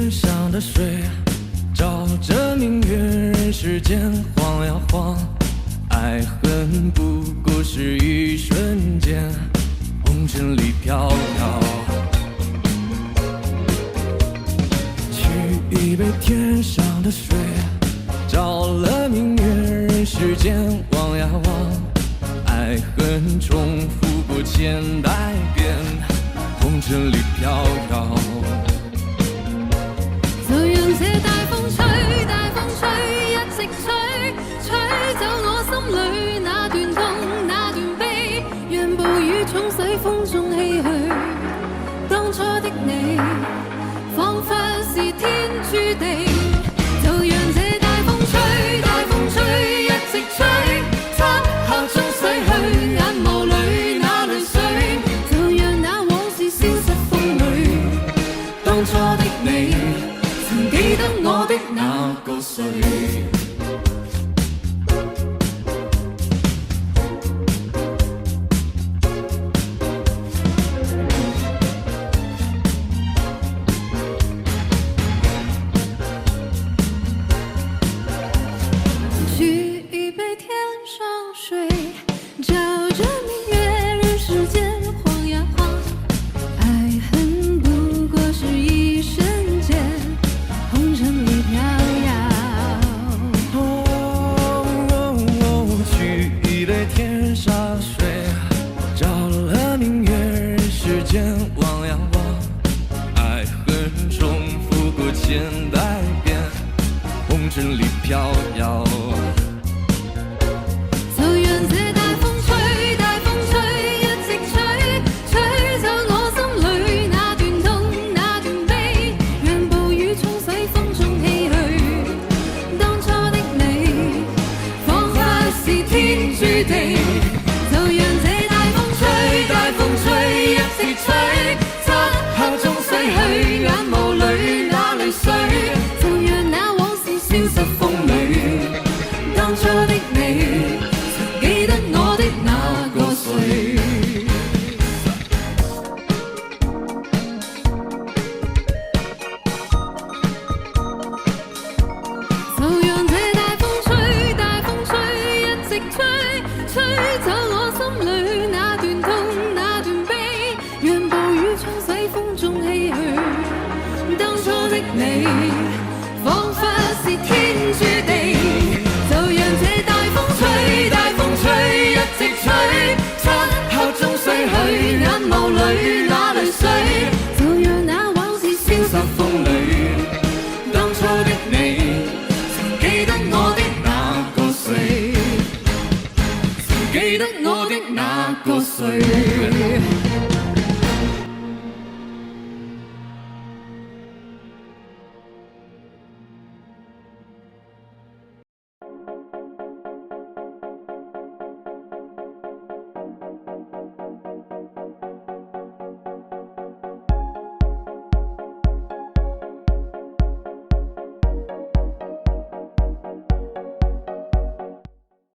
天上的水，照着明月，人世间晃呀晃，爱恨不过是一瞬间，红尘里飘摇。取一杯天上的水，照了明月，人世间望呀望，爱恨重复过千代遍，红尘里飘摇。就讓這大風吹，大風吹，一直吹，吹走我心裏那段痛，那段悲，讓暴雨沖洗風中唏噓。當初的你，彷彿是天注定。就讓這大風吹，大風吹，一直吹，漆黑中洗去眼眸裏那淚水，就讓那往事消失風裏。當初的你，曾記得我的那個誰？取一杯天上水，照着明月，人世間晃呀晃，愛恨不過是一瞬間，紅塵裏飄搖。取一杯天上水，照了明月，人世間望呀望，愛恨重複過千代遍，紅塵裡飄搖。就讓這大風吹，大風吹，一直吹，吹走我心裏那段痛，那段悲，讓暴雨沖洗風中唏噓。當初的你，彷彿是天注定。就讓這大風吹，大風吹，一直吹，漆黑中洗去眼眸裏那淚水，就讓那往事消失風裏。當初的你，曾記得我的那個誰？就讓這大風吹，大風吹，一直吹，吹走我心裏那段痛，那段悲，讓暴雨沖洗風中唏噓。當初的你，彷彿是天注定。就讓這大風吹，大風吹，一直吹，漆黑中洗去眼眸裏那淚水，就讓那往事消失風裏。當初的你，曾記得我的那個誰？曾記得我的那個誰？